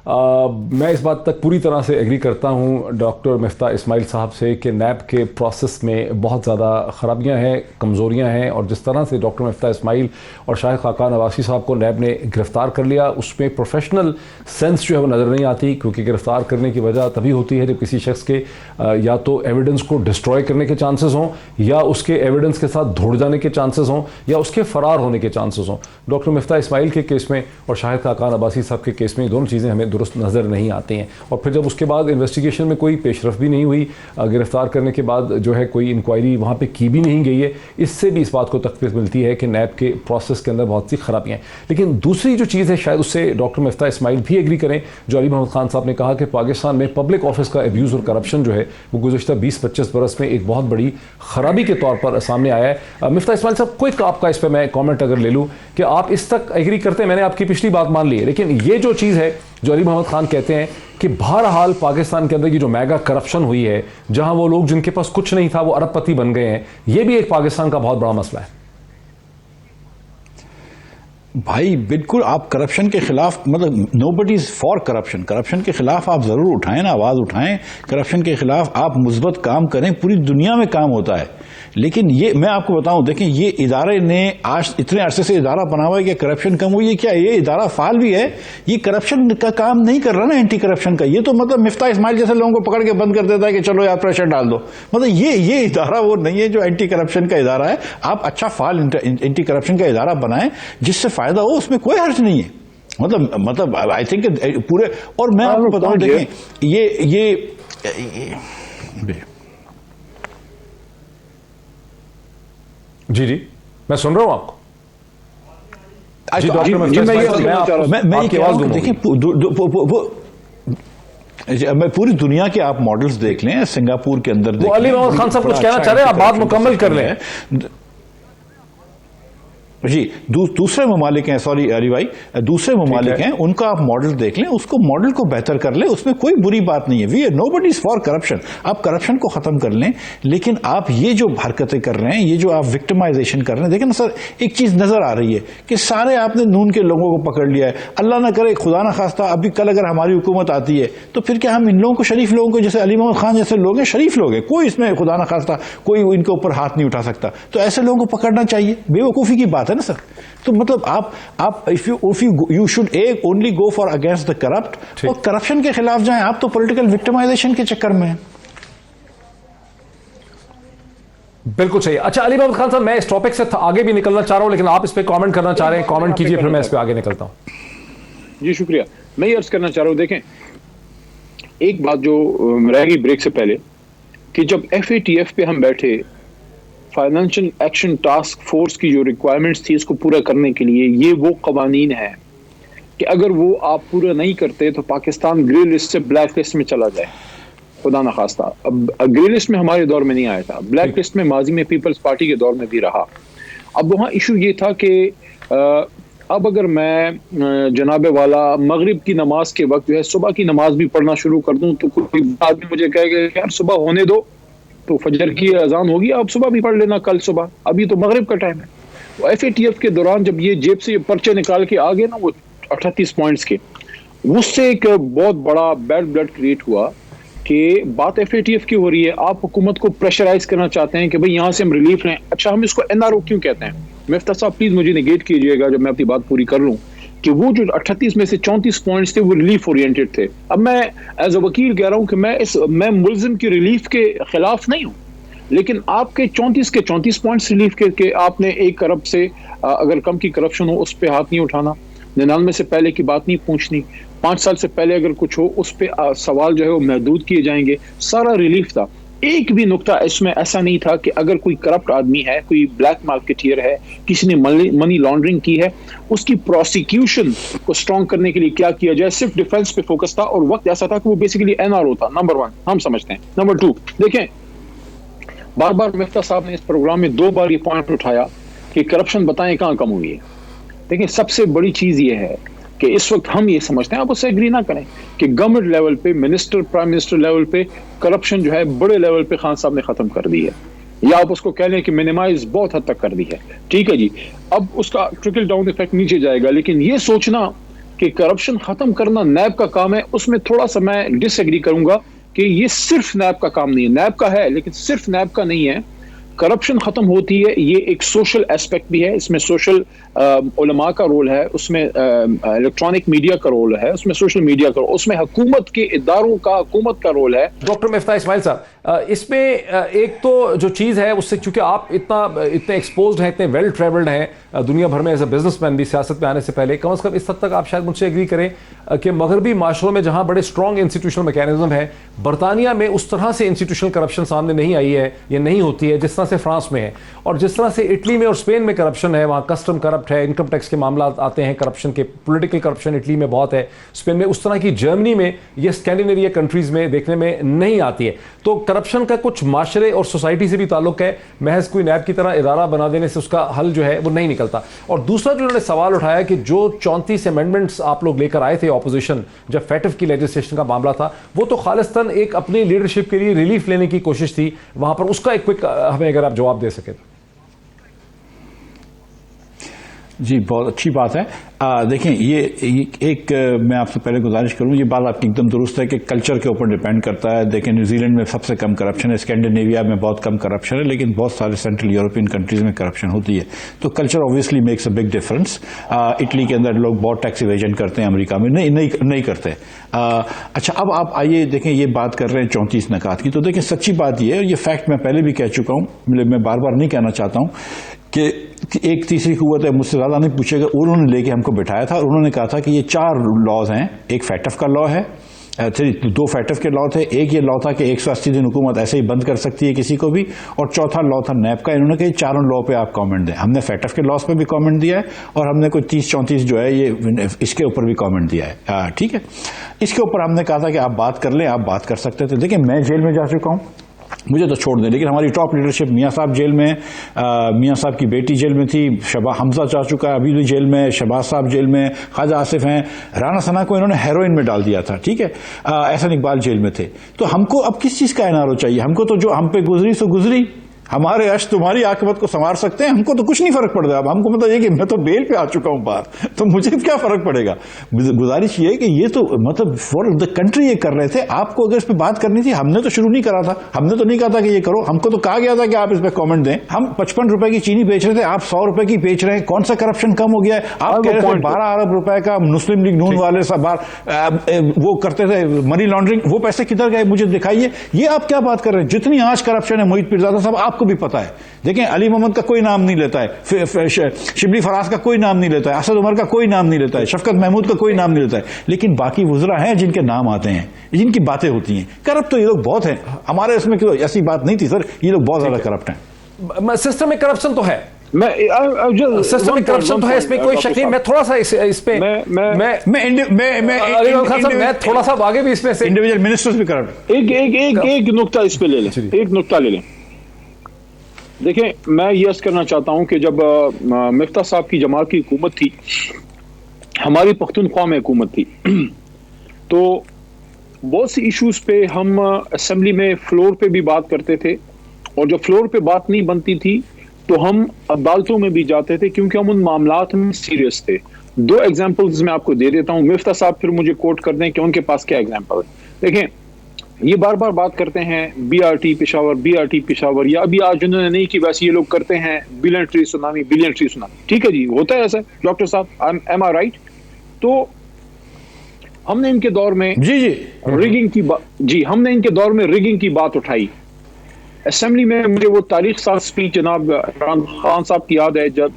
میں اس بات تک پوری طرح سے ایگری کرتا ہوں ڈاکٹر مفتاح اسماعیل صاحب سے کہ نیب کے پروسیس میں بہت زیادہ خرابیاں ہیں, کمزوریاں ہیں, اور جس طرح سے ڈاکٹر مفتاح اسماعیل اور شاہد خاقان عباسی صاحب کو نیب نے گرفتار کر لیا, اس میں پروفیشنل سینس جو ہے وہ نظر نہیں آتی. کیونکہ گرفتار کرنے کی وجہ تبھی ہوتی ہے جب کسی شخص کے یا تو ایویڈنس کو ڈسٹروائے کرنے کے چانسز ہوں, یا اس کے ایویڈنس کے ساتھ دھوڑ جانے کے چانسز ہوں, یا اس کے فرار ہونے کے چانسز ہوں. ڈاکٹر مفتاح اسماعیل کے کیس میں اور شاہد خاقان عباسی صاحب کے کیس میں دونوں چیزیں ہمیں درست نظر نہیں آتے ہیں. اور پھر جب اس کے بعد انویسٹیگیشن میں کوئی پیش رفت بھی نہیں ہوئی, گرفتار کرنے کے بعد جو ہے کوئی انکوائری وہاں پہ کی بھی نہیں گئی ہے, اس سے بھی اس بات کو تقویت ملتی ہے کہ نیب کے پروسیس کے اندر بہت سی خرابیاں ہیں. لیکن دوسری جو چیز ہے شاید اس سے ڈاکٹر مفتاح اسماعیل بھی ایگری کریں, جو علی محمد خان صاحب نے کہا کہ پاکستان میں پبلک آفس کا ابیوز اور کرپشن جو ہے وہ گزشتہ 20-25 برس میں ایک بہت بڑی خرابی کے طور پر سامنے آیا ہے. مفتاح اسماعیل صاحب کوئی آپ کا اس پہ میں کامنٹ اگر لے لوں کہ آپ اس تک ایگری کرتے ہیں, میں نے آپ کی پچھلی بات مان لی ہے, لیکن یہ جو چیز ہے جو علی محمد خان کہتے ہیں کہ بہرحال پاکستان کے اندر کی جو میگا کرپشن ہوئی ہے, جہاں وہ لوگ جن کے پاس کچھ نہیں تھا وہ ارب پتی بن گئے ہیں, یہ بھی ایک پاکستان کا بہت بڑا مسئلہ ہے. بھائی بالکل آپ کرپشن کے خلاف, مطلب نو بڈی از فار کرپشن, کرپشن کے خلاف آپ ضرور اٹھائیں نا, آواز اٹھائیں, کرپشن کے خلاف آپ مثبت کام کریں, پوری دنیا میں کام ہوتا ہے. لیکن یہ میں آپ کو بتاؤں, دیکھیں یہ ادارے نے آج اتنے عرصے سے ادارہ بنا ہوا ہے کہ کرپشن کم ہوئی ہے, کیا یہ ادارہ فعال بھی ہے؟ یہ کرپشن کا کام نہیں کر رہا نا, اینٹی کرپشن کا. یہ تو مطلب مفتاح اسماعیل جیسے لوگوں کو پکڑ کے بند کر دیتا ہے کہ چلو یار پریشر ڈال دو. مطلب یہ ادارہ وہ نہیں ہے جو اینٹی کرپشن کا ادارہ ہے. آپ اچھا فعال اینٹی کرپشن کا ادارہ بنائیں جس سے فائدہ ہو, اس میں کوئی حرج نہیں ہے. مطلب آئی تھنک پورے, اور میں آپ کو بتاؤں دیکھیں یہ जी जी, मैं सुन रहा हूं आपको। जी जी, डॉक्टर, मैं ये कहना चाह रहा हूं। मैं ये आपकी कह रहा आवाज हूं कि देखिए मैं पूरी दुनिया के आप मॉडल्स देख लें, सिंगापुर के अंदर वो अली मोहम्मद खान साहब कुछ कहना चाह रहे हैं, आप बात मुकम्मल कर लें। जी, दूसरे ममालिक हैं, सॉरी अली भाई, दूसरे ममालिक हैं, उनका आप मॉडल देख लें, उसको मॉडल को बेहतर कर लें, उसमें कोई बुरी बात नहीं है। We are nobody is for corruption, आप करप्शन को खत्म कर लें, लेकिन आप ये जो हरकतें कर रहे हैं, ये जो आप विक्टिमाइजेशन कर रहे हैं, देखिए ना सर, एक चीज नजर आ रही है कि सारे आपने नून के लोगों को पकड़ लिया है। अल्लाह ना करे, खुदा ना खास्ता, अभी कल अगर हमारी हुकूमत आती है तो फिर क्या हम इन लोगों को, शरीफ लोगों को, जैसे अली मोहम्मद खान जैसे लोग हैं, शरीफ लोग हैं, कोई इसमें खुदा ना खास्ता कोई इनके ऊपर हाथ नहीं उठा सकता, तो ऐसे लोगों को पकड़ना चाहिए। बेवकूफी की बात है ना सर। तो मतलब आप if you should only go for against the corrupt, और करप्शन के खिलाफ जाएं। आप तो पॉलिटिकल विक्टिमाइजेशन के चक्कर में हैं। बिल्कुल सही। अच्छा अली मोहम्मद खान साहब, मैं इस टॉपिक से आगे भी निकलना चाह रहा हूं, लेकिन आप इस पे कमेंट करना चाह रहे हैं, कमेंट कीजिए, फिर मैं इस पे आगे निकलता हूं। जी शुक्रिया। मैं ये अर्ज करना चाह रहा हूं, देखें एक बात जो रह गई ब्रेक से पहले, कि जब FATF पे हम बैठे, फाइनेंशियल एक्शन टास्क फोर्स की जो रिक्वायरमेंट्स थी इसको पूरा करने के लिए, ये वो कवानीन है कि अगर वो आप पूरा नहीं करते तो पाकिस्तान ग्रे लिस्ट से ब्लैक लिस्ट में चला जाए, खुदा ना खास्ता। अब ग्रे लिस्ट में हमारे दौर में नहीं आया था, ब्लैक लिस्ट में माजी में पीपल्स पार्टी के दौर में भी रहा। अब वहाँ इशू ये था कि अब अगर मैं जनाबे वाला मगरिब की नमाज के वक्त जो है सुबह की नमाज भी पढ़ना शुरू कर दूं, तो कोई आदमी मुझे कहेगा यार सुबह होने दो, तो फजर की अजान होगी, आप सुबह भी पढ़ लेना कल सुबह, अभी तो मगरिब का टाइम है। तो FATF के दौरान जब ये जेब से पर्चे निकाल के आ गए ना, वो 38 पॉइंट्स के, उससे एक बहुत बड़ा बैड ब्लड क्रिएट हुआ कि बात FATF की हो रही है, आप हुकूमत को प्रेशराइज करना चाहते हैं कि भाई यहाँ से हम रिलीफ लें। अच्छा, हम इसको NRO क्यों कहते हैं? मिफ्ता साहब प्लीज मुझे निगेट कीजिएगा जब मैं अपनी बात पूरी कर लूँ, कि वो जो 38 में से 34 पॉइंट्स थे वो रिलीफ ओरिएंटेड थे। अब मैं एज अ वकील कह रहा हूँ कि मैं मुल्जिम की रिलीफ के खिलाफ नहीं हूँ, लेकिन आपके 34 के 34 पॉइंट्स रिलीफ के आपने एक अरब से अगर कम की करप्शन हो उस पर हाथ नहीं उठाना, 99 से पहले की बात नहीं पूछनी, 5 साल से पहले अगर कुछ हो उस पर सवाल जो है वो महदूद किए जाएंगे, सारा रिलीफ था। एक भी नुक्ता इसमें ऐसा नहीं था कि अगर कोई करप्ट आदमी है, कोई ब्लैक मार्केटियर है, किसी ने मनी लॉन्ड्रिंग की है, उसकी प्रोसिक्यूशन को स्ट्रॉन्ग करने के लिए क्या किया जाए। सिर्फ डिफेंस पे फोकस था, और वक्त ऐसा था कि वो बेसिकली NRO था। नंबर 1 हम समझते हैं। नंबर 2 देखें, बार बार मिफ्ता साहब ने इस प्रोग्राम में 2 बार ये पॉइंट उठाया कि करप्शन बताएं कहाँ कम हुई है। देखिए सबसे बड़ी चीज ये है कि इस वक्त हम ये समझते हैं, आप उससे एग्री ना करें, कि गवर्नमेंट लेवल पे, मिनिस्टर प्राइम मिनिस्टर लेवल पे करप्शन जो है बड़े लेवल पे खान साहब ने खत्म कर दी है, या आप उसको कह लें कि मिनिमाइज बहुत हद तक कर दी है। ठीक है जी, अब उसका ट्रिकल डाउन इफेक्ट नीचे जाएगा, लेकिन ये सोचना कि करप्शन खत्म करना नैब का काम है, उसमें थोड़ा सा मैं डिसएग्री करूंगा कि ये सिर्फ नैब का काम नहीं है। नैब का है लेकिन सिर्फ नैब का नहीं है। करप्शन खत्म होती है, ये एक सोशल एस्पेक्ट भी है, इसमें सोशल उलमा का रोल है, उसमें इलेक्ट्रॉनिक मीडिया का रोल है, उसमें सोशल मीडिया का, उसमें हुकूमत के इदारों का, हुकूमत का रोल है। डॉक्टर मिफ्ता इस्माइल साहब, इसमें एक तो जो चीज़ है उससे, क्योंकि आप इतने एक्सपोज्ड हैं, इतने वेल ट्रेवल्ड हैं दुनिया भर में एज अ बिजनेसमैन भी, सियासत में आने से पहले, कम से कम इस हद तक आप शायद मुझसे एग्री करें कि मगरबी माशरों में जहां बड़े स्ट्रॉन्ग इंस्टीट्यूशनल मैकेनिज्म है, बरतानिया में उस तरह से इंस्टीट्यूशनल करप्शन सामने नहीं आई है, ये नहीं होती है जिस तरह से फ्रांस में है, और जिस तरह से इटली में और स्पेन में करप्शन है, वहाँ कस्टम करप्ट है, इनकम टैक्स के मामला आते हैं करप्शन के, पॉलिटिकल करप्शन इटली में बहुत है, स्पेन में, उस तरह की जर्मनी में, ये स्कैंडिनेविया कंट्रीज में देखने में नहीं आती है। तो करप्शन का कुछ माशरे और सोसाइटी से भी ताल्लुक है, महज कोई नैब की तरह इदारा बना देने से उसका हल जो है वो नहीं निकलता। और दूसरा जो उन्होंने सवाल उठाया कि जो 34 अमेंडमेंट्स आप लोग लेकर आए थे ऑपोजिशन, जब फैटफ की लेजिस्लेशन का मामला था, वो तो खालिस्तान एक अपनी लीडरशिप के लिए रिलीफ लेने की कोशिश थी वहां पर, उसका एक क्विक हमें अगर आप जवाब दे सके तो। जी बहुत अच्छी बात है। देखें ये एक मैं आपसे पहले गुजारिश करूं, ये बात आपकी एकदम दुरुस्त है कि कल्चर के ऊपर डिपेंड करता है। देखें न्यूजीलैंड में सबसे कम करप्शन है, स्कैंडिनेविया में बहुत कम करप्शन है, लेकिन बहुत सारे सेंट्रल यूरोपियन कंट्रीज में करप्शन होती है। तो culture obviously makes a big difference. Italy के अंदर लोग बहुत टैक्स इवेजन करते हैं, अमेरिका में नहीं करते। अच्छा, अब आप आइए देखें, ये बात कर रहे हैं 34 नकात की, तो देखें सच्ची बात ये है, ये फैक्ट मैं पहले भी कह चुका हूं, मैं बार बार नहीं कहना चाहता हूं कि एक तीसरी कुव्वत है, मुझसे ज्यादा नहीं पूछेगा, उन्होंने लेके हमको बिठाया था और उन्होंने कहा था कि ये 4 लॉज हैं। एक फैटफ का लॉ है, दो फैटफ के लॉ थे, एक ये लॉ था कि 180 दिन हुकूमत ऐसे ही बंद कर सकती है किसी को भी, और चौथा लॉ था नैब का। इन्होंने कहा चारों लॉ पे आप कमेंट दें। हमने फैटफ के लॉस पे भी कमेंट दिया है और हमने कोई 30-34 जो है ये इसके ऊपर भी कमेंट दिया है। ठीक है, इसके ऊपर हमने कहा था कि आप बात कर लें, आप बात कर सकते थे। देखिए मैं जेल में जा चुका हूँ, मुझे तो छोड़ दें, लेकिन हमारी टॉप लीडरशिप, मियाँ साहब जेल में, मियाँ साहब की बेटी जेल में थी, शबा हमजा जा चुका है अभी भी जेल में, शहबाज साहब जेल में, ख्वाजा आसिफ हैं, राना सना को इन्होंने हेरोइन में डाल दिया था। ठीक है, एहसन इकबाल जेल में थे। तो हमको अब किस चीज़ का एनआरओ चाहिए? हमको तो जो हम पे गुजरी सो गुजरी, हमारे अश तुम्हारी आकबत को संवार सकते हैं, हमको तो कुछ नहीं फर्क पड़ता। अब हमको मतलब ये कि मैं तो बेल पे आ चुका हूं बाहर, तो मुझे क्या फर्क पड़ेगा। गुजारिश ये है कि ये तो मतलब फॉर द कंट्री ये कर रहे थे, आपको अगर इस पे बात करनी थी, हमने तो शुरू नहीं करा था, हमने तो नहीं कहा था कि ये करो, हमको तो कहा गया था कि आप इस पे कमेंट दें। हम 55 रुपए की चीनी बेच रहे थे, आप 100 रुपए की बेच रहे हैं, कौन सा करप्शन कम हो गया है? आप कह रहे थे 12 अरब रुपए का मुस्लिम लीग नून वाले सब वो करते थे मनी लॉन्ड्रिंग, वो पैसे किधर गए मुझे दिखाइए। ये आप क्या बात कर रहे हैं? जितनी आज करप्शन है मोहित पीरजादा साहब आपको भी पता है। देखें अली मोहम्मद का कोई नाम नहीं लेता है, शिबली फराज का कोई नाम नहीं लेता है, असद उमर का कोई नाम नहीं लेता है, शफकत महमूद का कोई नाम नहीं लेता है, लेकिन बाकी वुज़रा हैं जिनके नाम आते हैं, जिनकी बातें होती हैं। करप्ट तो ये लोग बहुत हैं, हमारे इसमें क्यों ऐसी बात नहीं थी सर, ये लोग बहुत ज्यादा करप्ट हैं। सिस्टम में करप्शन तो है, सिस्टम में करप्शन तो है, इसमें कोई शक नहीं। मैं थोड़ा सा इस पे मैं थोड़ा सा आगे भी इसमें से इंडिविजुअल मिनिस्टर्स भी करप्ट। एक नुक्ता इस पे ले लें, एक नुक्ता ले लें। देखें मैं ये अर्ज करना चाहता हूं कि जब मिफ्ता साहब की जमात की हुकूमत थी, हमारी पख्तूनख्वा में हुकूमत थी, तो बहुत सी इश्यूज पे हम असेंबली में फ्लोर पे भी बात करते थे, और जब फ्लोर पे बात नहीं बनती थी तो हम अदालतों में भी जाते थे, क्योंकि हम उन मामलात में सीरियस थे। 2 एग्जाम्पल्स मैं आपको दे देता हूं, मिफ्ता साहब फिर मुझे कोट कर दें कि उनके पास क्या एग्जाम्पल है। देखें ये बार बार बात करते हैं बीआरटी पेशावर, या अभी आज उन्होंने नहीं की, वैसे ये लोग करते हैं बिलियन ट्री सुनामी। ठीक है जी, होता है ऐसा डॉक्टर साहब, एम आई राइट? तो हमने इनके दौर में रिगिंग की बात उठाई असेंबली में। मुझे वो तारीख साथ स्पीच जनाब इमरान खान साहब की याद है, जब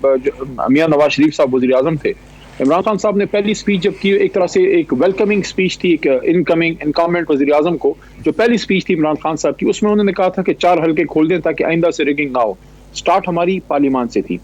मियां नवाज शरीफ साहब वज़ीर आज़म थे। इमरान खान साहब ने पहली स्पीच जब की, एक तरह से एक वेलकमिंग स्पीच थी, एक इनकमेंट वज़ीर आज़म को, जो पहली स्पीच थी इमरान खान साहब की, उसमें उन्होंने कहा था कि 4 हल्के खोल दें ताकि आइंदा से रिगिंग ना हो। स्टार्ट हमारी पार्लियामान से थी,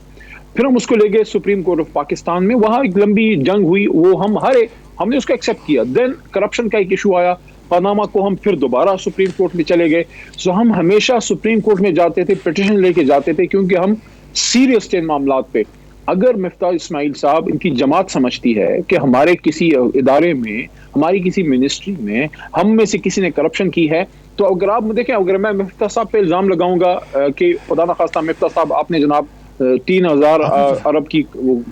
फिर हम उसको ले गए सुप्रीम कोर्ट ऑफ पाकिस्तान में, वहां एक लंबी जंग हुई, वो हम हारे, हमने उसको एक्सेप्ट किया। देन करप्शन का एक इशू आया, पनामा को हम फिर दोबारा सुप्रीम कोर्ट में चले गए। सो हम हमेशा सुप्रीम कोर्ट में जाते थे, पिटीशन लेके जाते थे, क्योंकि हम सीरियस थे इन मामलात पे। अगर मिफ्ता इस्माइल साहब, इनकी जमात समझती है कि हमारे किसी इदारे में, हमारी किसी मिनिस्ट्री में हम में से किसी ने करप्शन की है, तो अगर आप देखें, अगर मैं मिफ्ता साहब पे इल्जाम लगाऊंगा कि खुदा न खास्ता मिफ्ता साहब आपने जनाब 3000 अरब की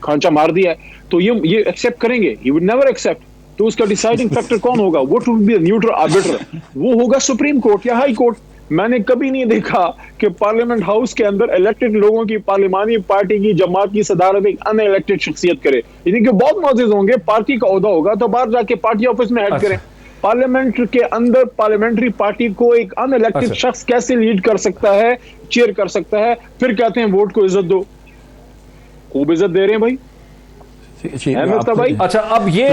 खांचा मार दिया है, तो ये एक्सेप्ट करेंगे? He would never accept. तो उसका डिसाइडिंग फैक्टर कौन होगा? What would be the neutral arbiter? वो होगा सुप्रीम कोर्ट या हाई कोर्ट। मैंने कभी नहीं देखा कि पार्लियामेंट हाउस के अंदर इलेक्टेड लोगों की, पार्लिमानी पार्टी की जमात की सदारत एक अनइलेक्टेड शख्सियत करे। यानी कि बहुत मौजूद होंगे, पार्टी का ओहदा होगा तो बाहर जाके पार्टी ऑफिस में हेड करें। पार्लियामेंट के अंदर पार्लियामेंट्री पार्टी को एक अनइलेक्टेड शख्स कैसे लीड कर सकता है, चेयर कर सकता है? फिर कहते हैं वोट को इज्जत दो। खूब इज्जत दे रहे हैं भाई। अच्छा, अब ये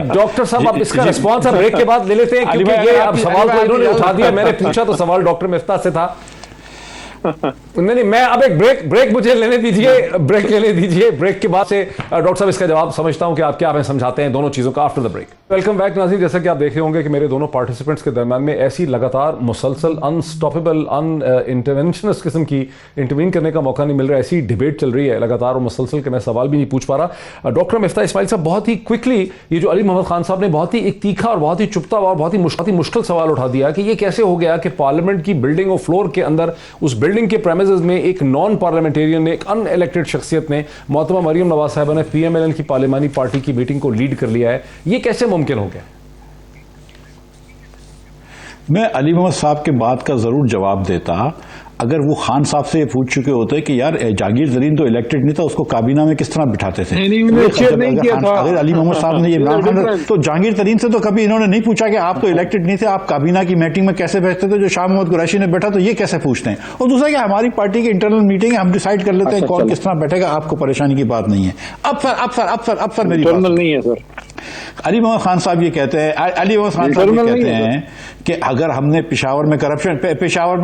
डॉक्टर साहब, अब इसका रिस्पॉन्स हम ब्रेक के बाद ले लेते हैं, क्योंकि ये अब सवाल तो इन्होंने उठा दिया। मैंने पूछा तो सवाल डॉक्टर मिफ्ता से था। नहीं, मैं अब एक ब्रेक मुझे लेने दीजिए, ब्रेक के बाद से डॉक्टर साहब इसका जवाब समझता हूं कि आप क्या हमें समझाते हैं दोनों चीजों का after the break. Welcome back नाज़रीन। जैसा कि आप देख रहे होंगे कि मेरे दोनों पार्टिसिपेंट्स के दरमियान में ऐसी लगातार मुसलसल अनस्टॉपेबल इंटरवेंशनिस्ट किस्म की इंटरवीन करने का मौका नहीं मिल रहा, ऐसी डिबेट चल रही है लगातार और मुसलसल के मैं सवाल भी नहीं पूछ पा रहा। डॉक्टर मिफ्ता इस्माइल साहब बहुत ही क्विकली, ये जो अली मोहम्मद खान साहब ने बहुत ही एक तीखा और बहुत ही चुपता और बहुत ही मुश्किल सवाल उठा दिया कि ये कैसे हो गया कि पार्लियामेंट की बिल्डिंग और फ्लोर के अंदर, उस बिल्डिंग के प्रेमिसेस में एक नॉन पार्लियामेंटेरियन ने, एक अनइलेक्टेड शख्सियत ने, मोहतरमा मरियम नवाज साहिबा ने पीएमएलएन की पार्लियामानी पार्टी की मीटिंग को लीड कर लिया है। ये कैसे मुमकिन हो गया? मैं अली मोहम्मद साहब के बात का जरूर जवाब देता अगर वो खान साहब से ये पूछ चुके होते कि यार जागीर तरीन तो इलेक्टेड नहीं था, उसको काबीना में किस तरह बिठाते थे। अगर अली मोहम्मद साहब ने ये इमरान खान, तो जहांगीर तरीन से तो कभी इन्होंने नहीं पूछा कि आप तो इलेक्टेड नहीं थे, आप काबीना की मीटिंग में कैसे बैठते थे? जो शाह मोहम्मद कुरैशी ने बैठा तो ये कैसे पूछते हैं? और दूसरा कि हमारी पार्टी की इंटरनल मीटिंग है, हम डिसाइड कर लेते हैं कौन किस तरह बैठेगा, आपको परेशानी की बात नहीं है। अब सर मेरी बात नहीं है सर। علی محمد خان صاحب یہ کہتے ہیں، علی محمد خان صاحب یہ کہتے ہیں کہ اگر ہم نے پشاور میں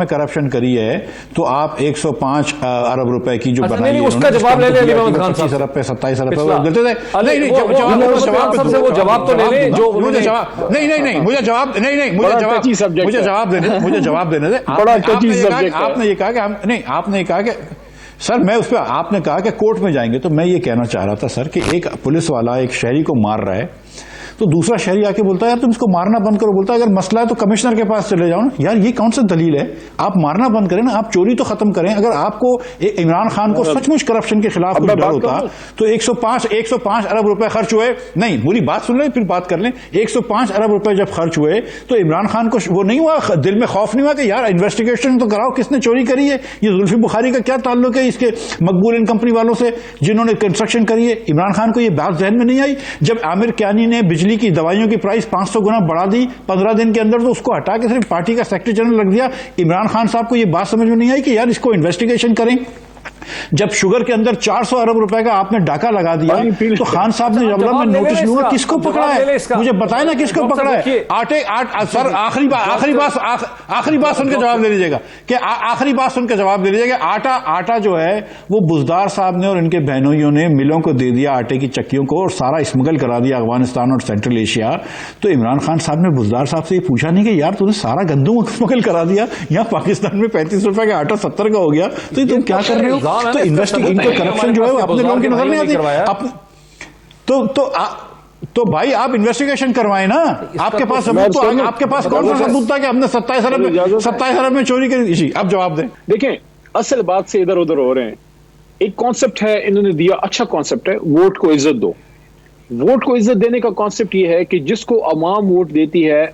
کرپشن کری ہے تو آپ 105 ارب روپے کی جو بنائی ہے، اس کا جواب لے لیں علی محمد خان صاحب 25 ارب پہ 27 ارب پہ دیتے تھے. وہ جواب تو لے لیں جو مجھے جواب دینے دے. آپ نے یہ کہا کہ ہم نہیں، آپ نے یہ کہا کہ سر میں اس پہ، آپ نے کہا کہ کورٹ میں جائیں گے، تو میں یہ کہنا چاہ رہا تھا سر کہ ایک پولیس والا ایک شہری کو مار رہا ہے تو دوسرا شہری آ کے بولتا ہے یار تم اس کو مارنا بند کرو. بولتا ہے اگر مسئلہ ہے تو کمشنر کے پاس چلے جاؤ نا. یار یہ کون سا دلیل ہے؟ آپ مارنا بند کریں نا، آپ چوری تو ختم کریں. اگر آپ کو عمران خان کو سچ مچ کرپشن کے خلاف کچھ ڈر ہوتا تو 105 ارب روپے خرچ ہوئے، نہیں پوری بات سن لیں پھر بات کر لیں. 105 ارب روپے جب خرچ ہوئے تو عمران خان کو وہ نہیں ہوا، دل میں خوف نہیں ہوا کہ یار انویسٹیگیشن تو کراؤ کس نے چوری کری ہے؟ یہ زلفی بخاری کا کیا تعلق ہے اس کے مقبول ان کمپنی والوں سے جنہوں نے کنسٹرکشن کری ہے؟ عمران خان کو یہ بات ذہن میں نہیں آئی جب عامر کیانی نے بجلی کی دوائیوں کی پرائس 500 گنا بڑھا دی 15 دن کے اندر، تو اس کو ہٹا کے صرف پارٹی کا سیکرٹری جنرل رکھ دیا. عمران خان صاحب کو یہ بات سمجھ میں نہیں آئی کہ یار اس کو انویسٹیگیشن کریں. جب شوگر کے اندر 400 ارب روپے کا آپ نے ڈاکہ لگا دیا تو خان صاحب نے جب میں نوٹس لوں گا کس کو پکڑا ہے مجھے بتائیں نا کس کو پکڑا ہے. سر آخری بات سن کے جواب دے لیجیے گا کہ آخری بات سن کے جواب دے لیجیے گا. آٹا جو ہے وہ بزدار صاحب نے اور ان کے بہنوئیوں نے ملوں کو دے دیا آٹے کی چکیوں کو اور سارا اسمگل کرا دیا افغانستان اور سینٹرل ایشیا. تو عمران خان صاحب نے بزدار صاحب سے یہ پوچھا نہیں کہ یار تو نے سارا گندم اسمگل کرا دیا، یہاں پاکستان میں 35 روپے کا آٹا 70 کا ہو گیا، تو تم کیا کر رہے ہو؟ تو ان کو کرپشن جو ہے وہ اپنے لوگوں کی نظر نہیں آتی. تو بھائی آپ انویسٹیگیشن کروائیں نا. آپ کے پاس ثبوت تو آپ کے پاس کون سا ثبوت تھا کہ ہم نے 27 ارب میں چوری کری؟ جی اب جواب دیں. دیکھیں اصل بات سے ادھر ادھر ہو رہے ہیں. ایک کانسیپٹ ہے انہوں نے دیا، اچھا کانسیپٹ ہے، ووٹ کو عزت دو. ووٹ کو عزت دینے کا کانسیپٹ یہ ہے کہ جس کو عوام ووٹ دیتی ہے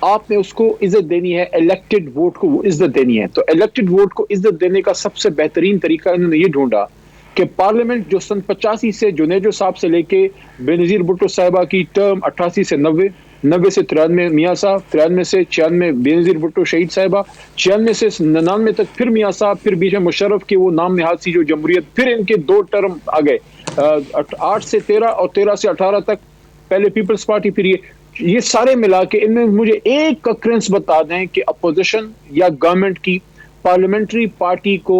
آپ نے اس کو عزت دینی ہے. الیکٹڈ ووٹ کو عزت دینی ہے. تو الیکٹڈ ووٹ کو عزت دینے کا سب سے بہترین طریقہ انہوں نے یہ ڈھونڈا کہ پارلیمنٹ جو سن 85 سے جنیجو صاحب سے لے کے بے نظیر بھٹو صاحبہ کی ٹرم 88 سے 90 سے 93 میاں صاحب، 93 سے 96 بے نظیر بھٹو شہید صاحبہ، 96 سے 99 تک پھر میاں صاحب، پھر بیچ میں مشرف کے وہ نام نہاد سی جو جمہوریت، پھر ان کے 2 ٹرم آ گئے 8 سے 13 اور 13 سے 18 تک پہلے پیپلز پارٹی، پھر یہ سارے ملا کے ان میں مجھے ایک اکرنس بتا دیں کہ اپوزیشن یا گورنمنٹ کی پارلیمنٹری پارٹی کو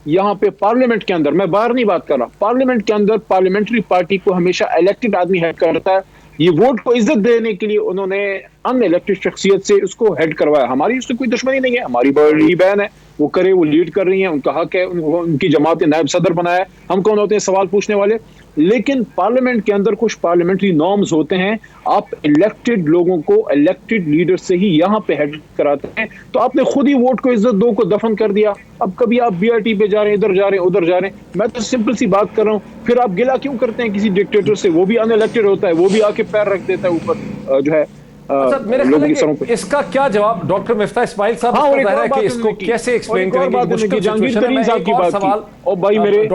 یہاں پہ پارلیمنٹ کے اندر، میں باہر نہیں بات کر رہا، پارلیمنٹ کے اندر پارلیمنٹری پارٹی کو ہمیشہ الیکٹڈ آدمی ہیڈ کرتا ہے. یہ ووٹ کو عزت دینے کے لیے انہوں نے ان الیکٹڈ شخصیت سے اس کو ہیڈ کروایا. ہماری اس سے کوئی دشمنی نہیں ہے، ہماری بڑی بہن ہے، وہ کرے، وہ لیڈ کر رہی ہیں، ان کا حق ہے، ان کی جماعت نے نائب صدر بنایا ہے، ہم کون ہوتے ہیں سوال پوچھنے والے. لیکن پارلیمنٹ کے اندر کچھ پارلیمنٹری نارمز ہوتے ہیں، آپ الیکٹڈ لوگوں کو الیکٹڈ لیڈر سے ہی یہاں پہ ہیڈ کراتے ہیں. تو آپ نے خود ہی ووٹ کو عزت دو کو دفن کر دیا. اب کبھی آپ بی آر ٹی پہ جا رہے ہیں، ادھر جا رہے ہیں، ادھر جا رہے ہیں. میں تو سمپل سی بات کر رہا ہوں، پھر آپ گلا کیوں کرتے ہیں کسی ڈکٹیٹر سے؟ وہ بھی ان الیکٹڈ ہوتا ہے، وہ بھی آ کے پیر رکھ دیتا ہے اوپر جو ہے لوگوں کی سروں پہ. اس کا کیا جواب ڈاکٹر مفتاح اسماعیل صاحب ہے کہ اس کو کیسے ایکسپلین کریں گے؟ جہانگیر ترین صاحب کی بات کی، اور بھائی میرے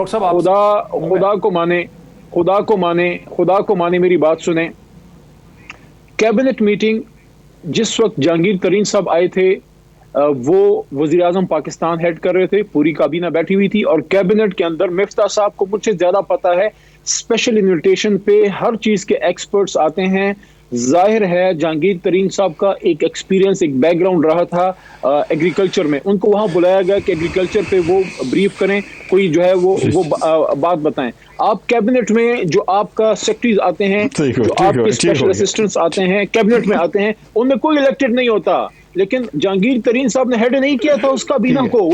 خدا کو مانے میری بات سنیں. کیبنٹ میٹنگ جس وقت جہانگیر ترین صاحب آئے تھے وہ وزیر اعظم پاکستان ہیڈ کر رہے تھے، پوری کابینہ بیٹھی ہوئی تھی، اور کیبنٹ کے اندر مفتاح صاحب کو مجھ سے زیادہ پتا ہے، اسپیشل انویٹیشن پہ ہر چیز کے ایکسپرٹس آتے ہیں. ظاہر ہے جہانگیر ترین صاحب کا ایک ایکسپیرینس، ایک بیک گراؤنڈ رہا تھا ایگریکلچر میں، ان کو وہاں بلایا گیا کہ ایگریکلچر پہ وہ بریف کریں، کوئی جو ہے وہ بات بتائیں. آپ کیبنٹ میں جو آپ کا سیکرٹریز آتے ہیں، جو آپ کے اسپیشل اسسٹنٹس آتے ہیں کیبنٹ میں آتے ہیں، ان میں کوئی الیکٹڈ نہیں ہوتا. لیکن جہانگیر ترین صاحب نے ہیڈ نہیں کیا تھا اس کابینہ کو،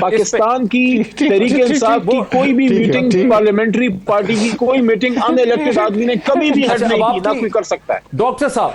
پاکستان کی تحریک انصاف کی کوئی بھی میٹنگ، پارلیمنٹری پارٹی کی کوئی میٹنگ ان الیکٹڈ آدمی نے کبھی بھی ہیڈ نہیں کی، نہ کوئی کر سکتا ہے. ڈاکٹر صاحب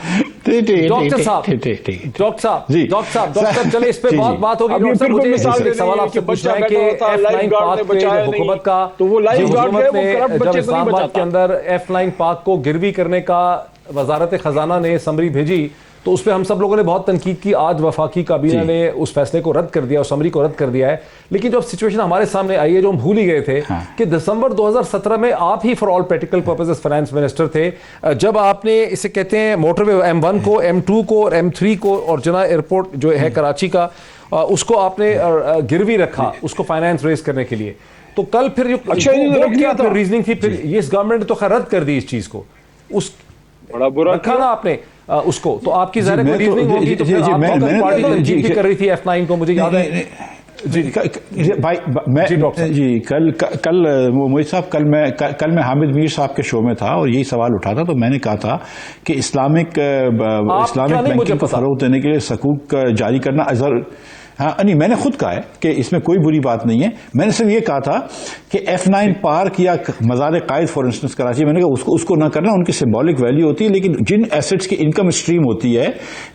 چلے اس پہ بہت بات ہوگی. مجھے سوال آپ سے پوچھنا ہے کہ F9 پاک پہ حکومت کا، حکومت نے جب اسلام آباد کے اندر F9 پاک کو گروی کرنے کا وزارت خزانہ نے سمری بھیجی تو اس پہ ہم سب لوگوں نے بہت تنقید کی. آج وفاقی کابینہ نے اس فیصلے کو رد کر دیا اور سمری کو رد کر دیا ہے. لیکن جو اب سچویشن ہمارے سامنے آئی ہے جو ہم بھول ہی گئے تھے کہ دسمبر 2017 میں آپ ہی for all practical purposes finance minister تھے، جب آپ نے اسے کہتے ہیں موٹر وے M1 کو، M2 کو اور M3 کو اور جناح ایئرپورٹ جو ہے کراچی کا، اس کو آپ نے گروی رکھا اس کو فائنانس ریز کرنے کے لیے. تو کل پھر کیا ریزننگ تھی؟ پھر اس گورنمنٹ نے تو خیر رد کر دی اس چیز کو. اس بڑا برا رکھا نا آپ نے اس کو, تو آپ کی ظاہر میں کوئی تو- ریزننگ ہوگی, تو جی، پھر جی، آپ میں- تو میں- پارٹی میں- تنقید بھی کر رہی تھی F9 کو, مجھے یاد ہے. جی کل موید صاحب, کل میں حامد میر صاحب کے شو میں تھا اور یہی سوال اٹھا تھا, تو میں نے کہا تھا کہ اسلامک بینکنگ کو فروغ دینے کے لیے صکوک جاری کرنا ہاں نہیں, میں نے خود کہا ہے کہ اس میں کوئی بری بات نہیں ہے. میں نے صرف یہ کہا تھا کہ F9 پارک یا مزار قائد فار انسٹنس کراچی, میں نے کہا اس کو نہ کرنا, ان کی سمبولک ویلیو ہوتی ہے, لیکن جن ایسٹس کی انکم اسٹریم ہوتی ہے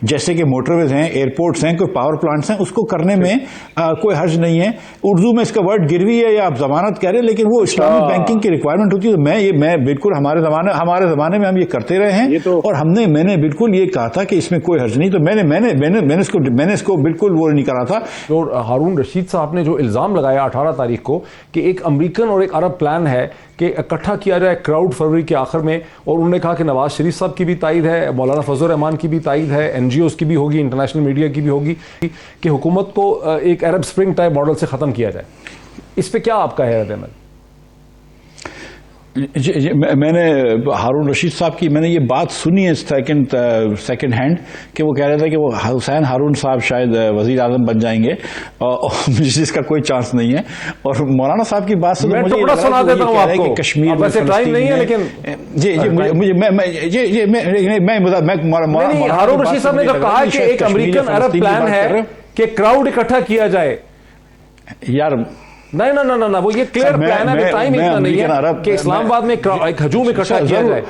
جیسے کہ موٹر ویز ہیں, ایئرپورٹس ہیں, کوئی پاور پلانٹس ہیں, اس کو کرنے میں کوئی حرج نہیں ہے. اردو میں اس کا ورڈ گروی ہے یا آپ ضمانت کہہ رہے ہیں, لیکن وہ اسلامک بینکنگ کی ریکوائرمنٹ ہوتی ہے. تو میں بالکل ہمارے زمانے میں ہم یہ کرتے رہے ہیں, اور میں نے بالکل یہ کہا تھا کہ اس میں کوئی حرج نہیں. تو میں نے اس کو بالکل وہ نہیں کرا تھا. جو ہارون رشید صاحب نے جو الزام لگایا 18 تاریخ کو کہ ایک امریکن اور ایک عرب پلان ہے کہ اکٹھا کیا جائے کراؤڈ فروری کے آخر میں, اور انہوں نے کہا کہ نواز شریف صاحب کی بھی تائید ہے, مولانا فضل الرحمان کی بھی تائید ہے, NGOs کی بھی ہوگی, انٹرنیشنل میڈیا کی بھی ہوگی, کہ حکومت کو ایک عرب سپرنگ ٹائپ ماڈل سے ختم کیا جائے. اس پہ کیا آپ کا ہے رد عمل؟ جی میں نے ہارون رشید صاحب کی میں نے یہ بات سنی ہے سیکنڈ ہینڈ, کہ وہ کہہ رہے تھے کہ وہ حسین ہارون صاحب شاید وزیر اعظم بن جائیں گے, جس کا کوئی چانس نہیں ہے. اور مولانا صاحب کی بات سے میں ٹکڑا سنا دیتا ہوں آپ کو, کشمیر ویسے ٹائم نہیں ہے, لیکن ہارون رشید صاحب نے کہا کہ ایک امریکن عرب پلان ہے کہ کراؤڈ اکٹھا کیا جائے. یار نہیں, وہ یہ کلیئر پلان ہے, ٹائم اتنا نہیں ہے کہ اسلام آباد میں ایک ہجوم اکٹھا کیا جائے.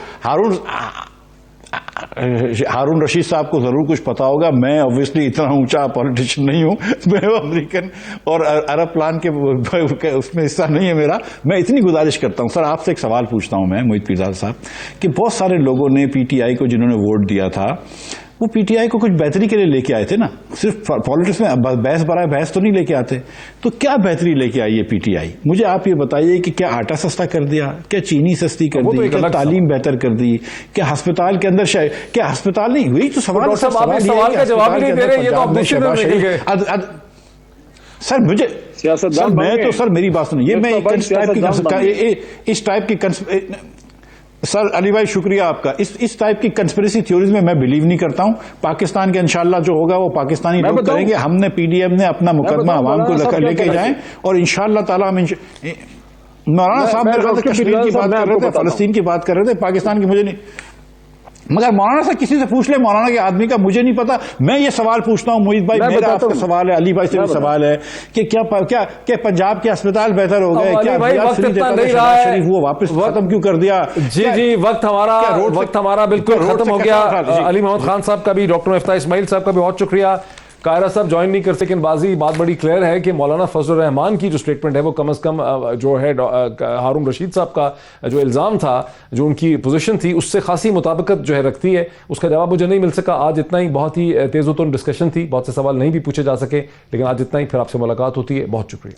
ہارون رشید صاحب کو ضرور کچھ پتا ہوگا. میں obviously اتنا اونچا پولیٹیشین نہیں ہوں, میں امریکن اور عرب پلان کے اس میں حصہ نہیں ہے میرا. میں اتنی گزارش کرتا ہوں سر, آپ سے ایک سوال پوچھتا ہوں میں موید پیرزادہ صاحب, کہ بہت سارے لوگوں نے PTI کو جنہوں نے ووٹ دیا تھا, وہ PTI کو کچھ بہتری کے لیے لے کے آئے تھے نا, صرف پالیٹکس میں بحث برائے بحث تو نہیں لے کے آتے. تو کیا بہتری لے کے آئی ہے PTI؟ مجھے آپ یہ بتائیے کہ کیا آٹا سستا کر دیا, کیا چینی سستی کر دی, کیا تعلیم بہتر کر دی, کیا ہسپتال کے اندر کیا ہسپتال نہیں ہوئی تو سوال کا جواب نہیں دے رہے, یہ تو آپ سر مجھے میں تو سر میری بات سنیے, میں اس ٹائپ کی سر علی بھائی شکریہ آپ کا, اس ٹائپ کی کنسپریسی تھیوریز میں بلیو نہیں کرتا ہوں. پاکستان کے انشاءاللہ جو ہوگا وہ پاکستانی لوگ کریں گے. ہم نے PDM نے اپنا مقدمہ عوام کو لے کے جائیں, اور انشاءاللہ تعالی ہم مولانا صاحب میرے خیال سے کشمیر کی بات کر رہے تھے, فلسطین کی بات کر رہے تھے, پاکستان کی مجھے نہیں, مگر مولانا سے کسی سے پوچھ لے, مولانا کے آدمی کا مجھے نہیں پتا. میں یہ سوال پوچھتا ہوں موید بھائی, میرا آپ کا سوال ہے, علی بھائی سے بھی سوال ہے کہ کیا پنجاب کے اسپتال بہتر ہو گئے, کیا شریف وہ واپس ختم کیوں کر دیا؟ جی وقت ہمارا بالکل ختم ہو گیا. علی محمد خان صاحب کا بھی, ڈاکٹر مفتاح اسماعیل صاحب کا بھی بہت شکریہ. قاہرہ صاحب جوائن نہیں کر سکے, لیکن بات بڑی کلیئر ہے کہ مولانا فضل الرحمان کی جو سٹیٹمنٹ ہے وہ کم از کم جو ہے ہارون رشید صاحب کا جو الزام تھا, جو ان کی پوزیشن تھی, اس سے خاصی مطابقت جو ہے رکھتی ہے. اس کا جواب مجھے نہیں مل سکا آج. اتنا ہی, بہت ہی تیز و تند ڈسکشن تھی, بہت سے سوال نہیں بھی پوچھے جا سکے, لیکن آج اتنا ہی. پھر آپ سے ملاقات ہوتی ہے. بہت شکریہ.